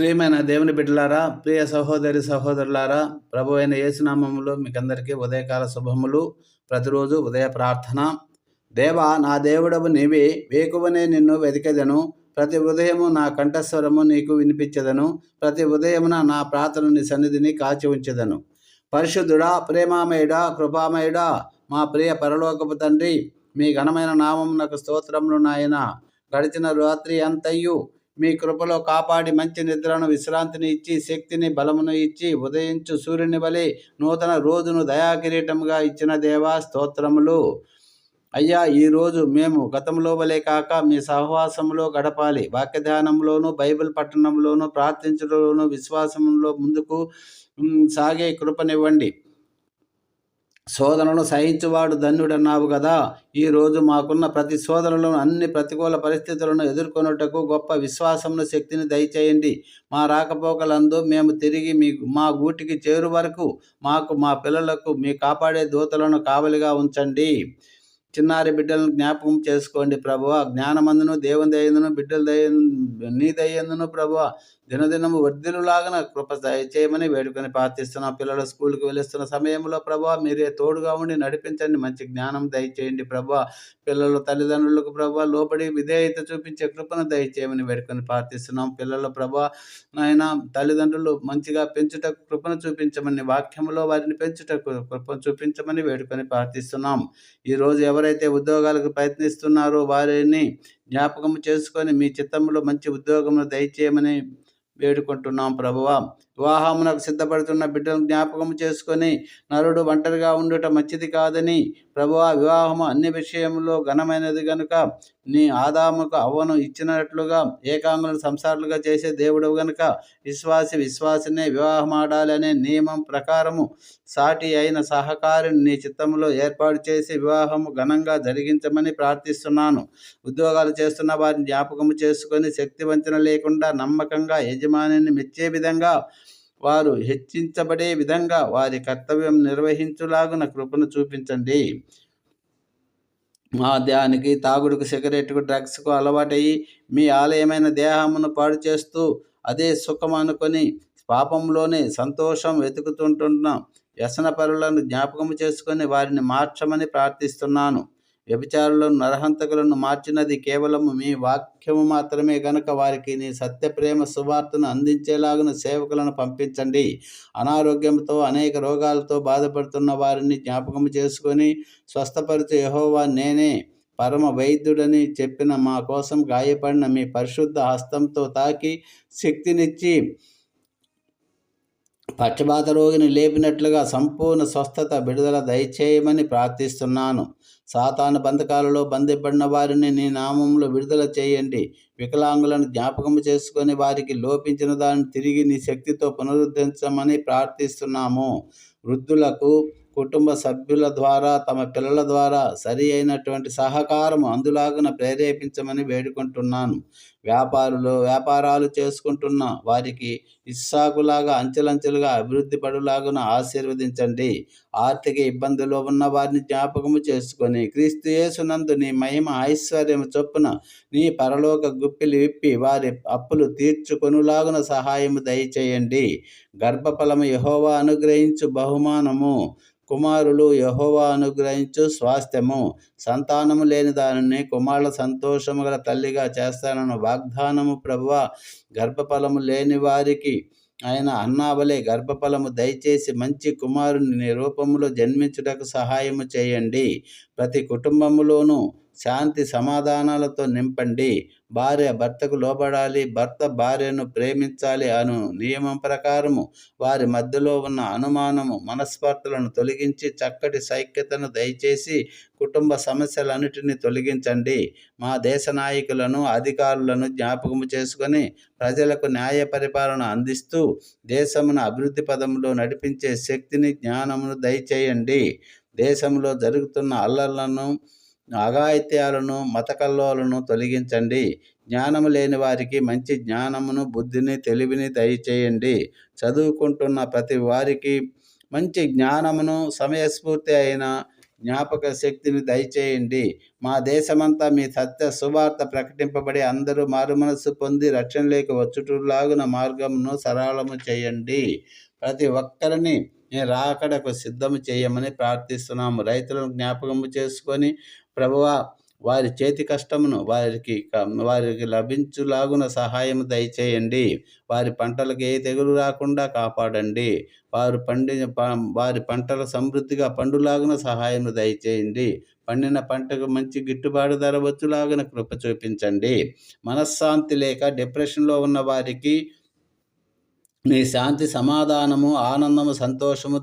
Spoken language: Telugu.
ప్రియమైన దేవుని బిడ్డలారా, ప్రియ సహోదరి సహోదరులారా, ప్రభు అయిన యేసునామములో మీకందరికీ ఉదయకాల శుభములు. ప్రతిరోజు ఉదయ ప్రార్థన. దేవా, నా దేవుడవు నీవే, వేకువనే నిన్ను వెతికెదను. ప్రతి ఉదయము నా కంఠస్వరము నీకు వినిపించెదను. ప్రతి ఉదయమున నా ప్రార్థన నీ సన్నిధిని కాచి ఉంచెదను. పరిశుద్ధుడా, ప్రేమామయుడా, కృపామయుడా, మా ప్రియ పరలోకపు తండ్రి, మీ ఘనమైన నామమునకు స్తోత్రములు నాయన. గడిచిన రాత్రి అంతయు మీ కృపలో కాపాడి మంచి నిద్రను, విశ్రాంతిని ఇచ్చి, శక్తిని, బలమును ఇచ్చి, ఉదయించు సూర్యుని వలె నూతన రోజును దయాకిరీటముగా ఇచ్చిన దేవా స్తోత్రములు. అయ్యా, ఈరోజు మేము గతంలో వలె కాక మీ సహవాసంలో గడపాలి. వాక్య ధ్యానంలోను, బైబిల్ పట్టణంలోను, ప్రార్థించడంలోను, విశ్వాసంలో ముందుకు సాగే కృపనివ్వండి. శోధనను సహించువాడు ధన్యుడన్నావు కదా. ఈరోజు మాకున్న ప్రతి శోధనలను, అన్ని ప్రతికూల పరిస్థితులను ఎదుర్కొనుటకు గొప్ప విశ్వాసమును, శక్తిని దయచేయండి. మా రాకపోకలందు మేము తిరిగి మా గూటికి చేరు వరకు మాకు, మా పిల్లలకు మీ కాపాడే దూతలను కావలిగా ఉంచండి. చిన్నారి బిడ్డలను జ్ఞాపకం చేసుకోండి ప్రభువా. జ్ఞానమందును, దేవుని దయందును, బిడ్డల నీ దయందును ప్రభువా దినదినము వర్ధిల్లులాగా కృప దయచేయమని వేడుకొని ప్రార్థిస్తున్నాం. పిల్లలు స్కూల్కి వెళ్ళిస్తున్న సమయంలో ప్రభువా మీరే తోడుగా ఉండి నడిపించండి. మంచి జ్ఞానం దయచేయండి ప్రభువా. పిల్లలు తల్లిదండ్రులకు ప్రభువా లోబడి విధేయత చూపించే కృపను దయచేయమని వేడుకొని ప్రార్థిస్తున్నాం. పిల్లల ప్రభువా నాయన తల్లిదండ్రులు మంచిగా పెంచుటకు కృపను చూపించమని, వాక్యంలో వారిని పెంచుటకు కృపను చూపించమని వేడుకొని ప్రార్థిస్తున్నాం. ఈరోజు ఎవరైతే ఉద్యోగాలకు ప్రయత్నిస్తున్నారో వారిని జ్ఞాపకం చేసుకొని మీ చిత్తంలో మంచి ఉద్యోగమును దయచేయమని వేడుకుంటున్నాం ప్రభువా. వివాహమునకు సిద్ధపడుతున్న బిడ్డలను జ్ఞాపకం చేసుకొని, నరుడు ఒంటరిగా ఉండుట మంచిది కాదని ప్రభువా, వివాహము అన్ని విషయంలో ఘనమైనది గనుక నీ ఆదాముకు అవ్వను ఇచ్చినట్లుగా ఏకాంగులను సంసారులుగా చేసే దేవుడు గనుక విశ్వాసినే వివాహం ఆడాలి అనే నియమం ప్రకారము సాటి అయిన సహకారిని నీ చిత్తంలో ఏర్పాటు చేసి వివాహము ఘనంగా జరిగించమని ప్రార్థిస్తున్నాను. ఉద్యోగాలు చేస్తున్న వారిని జ్ఞాపకము చేసుకొని శక్తి వంచన లేకుండా నమ్మకంగా యజమానిని మెచ్చే విధంగా, వారు హెచ్చించబడే విధంగా వారి కర్తవ్యం నిర్వహించులాగున కృపను చూపించండి. మద్యానికి, తాగుడుకు, సిగరెట్కు, డ్రగ్స్కు అలవాటయ్యి మీ ఆలయమైన దేహమును పాడు చేస్తూ అదే సుఖం అనుకొని పాపంలోనే సంతోషం వెతుకుతుంటున్న వ్యసనపరులను జ్ఞాపకం చేసుకొని వారిని మార్చమని ప్రార్థిస్తున్నాను. వ్యభిచారులను, నరహంతకులను మార్చినది కేవలము మీ వాక్యము మాత్రమే గనుక వారికి నీ సత్యప్రేమ సువార్తను అందించేలాగున సేవకులను పంపించండి. అనారోగ్యంతో, అనేక రోగాలతో బాధపడుతున్న వారిని జ్ఞాపకం చేసుకొని స్వస్థపరిచే యెహోవా నేనే పరమ వైద్యుడని చెప్పిన మా కోసం గాయపడిన మీ పరిశుద్ధ హస్తంతో తాకి శక్తినిచ్చి పక్షవాత రోగిని లేపినట్లుగా సంపూర్ణ స్వస్థత, విడుదల దయచేయమని ప్రార్థిస్తున్నాను. సాతాను బంధకాలలో బంధింపడిన వారిని నీ నామంలో విడుదల చేయండి. వికలాంగులను జ్ఞాపకం చేసుకొని వారికి లోపించిన దాన్ని తిరిగి నీ శక్తితో పునరుద్ధరించమని ప్రార్థిస్తున్నాము. వృద్ధులకు కుటుంబ సభ్యుల ద్వారా, తమ పిల్లల ద్వారా సరి అయినటువంటి సహకారం అందులాగున ప్రేరేపించమని వేడుకుంటున్నాను. వ్యాపారాలు చేసుకుంటున్న వారికి ఇస్సాకులాగా అంచెలంచెలుగా అభివృద్ధి పడులాగున ఆశీర్వదించండి. ఆర్థిక ఇబ్బందుల్లో ఉన్న వారిని జ్ఞాపకము చేసుకొని క్రీస్తు యేసునందు నీ మహిమ ఐశ్వర్యము చొప్పున నీ పరలోక గుప్పిలి విప్పి వారి అప్పులు తీర్చుకొనులాగున సహాయము దయచేయండి. గర్భఫలము యెహోవా అనుగ్రహించు బహుమానము, కుమారులు యెహోవా అనుగ్రహించు స్వాస్థ్యము. సంతానము లేని దానిని కుమారుల సంతోషము గల తల్లిగా చేస్తానన్న వాగ్దానము ప్రభువా, గర్భఫలము లేని వారికి ఆయన అన్నావలే గర్భఫలము దయచేసి మంచి కుమారుని నీ రూపంలో జన్మించుటకు సహాయము చేయండి. ప్రతి కుటుంబములోనూ శాంతి సమాధానాలతో నింపండి. భార్య భర్తకు లోబడాలి, భర్త భార్యను ప్రేమించాలి అను నియమం ప్రకారము వారి మధ్యలో ఉన్న అనుమానము, మనస్పర్ధలను తొలగించి చక్కటి సైక్యతను దయచేసి కుటుంబ సమస్యలన్నిటినీ తొలగించండి. మా దేశ నాయకులను, అధికారులను జ్ఞాపకము చేసుకొని ప్రజలకు న్యాయ పరిపాలన అందిస్తూ దేశమును అభివృద్ధి పదంలో నడిపించే శక్తిని, జ్ఞానమును దయచేయండి. దేశంలో జరుగుతున్న అల్లర్లను, అఘాయిత్యాలను, మత కల్లోలను తొలగించండి. జ్ఞానము లేని వారికి మంచి జ్ఞానమును, బుద్ధిని, తెలివిని దయచేయండి. చదువుకుంటున్న ప్రతి వారికి మంచి జ్ఞానమును, సమయస్ఫూర్తి అయిన జ్ఞాపక శక్తిని దయచేయండి. మా దేశమంతా మీ సత్య సువార్త ప్రకటింపబడి అందరూ మారుమనస్సు పొంది రక్షణలోకి వచ్చుటలాగున మార్గమును సరళము చేయండి. ప్రతి ఒక్కరిని నీ రాకడకు సిద్ధము చేయమని ప్రార్థిస్తున్నాము. రైతులను జ్ఞాపకము చేసుకొని ప్రభువా, వారి చేతి కష్టమును వారికి లభించులాగున సహాయం దయచేయండి. వారి పంటలకు ఏ తెగులు రాకుండా కాపాడండి. వారి పంటల సమృద్ధిగా పండులాగున సహాయం దయచేయండి. పండిన పంటకు మంచి గిట్టుబాటు ధర వచ్చులాగున కృప చూపించండి. మనశ్శాంతి లేక డిప్రెషన్లో ఉన్న వారికి మీ శాంతి, సమాధానము, ఆనందము, సంతోషము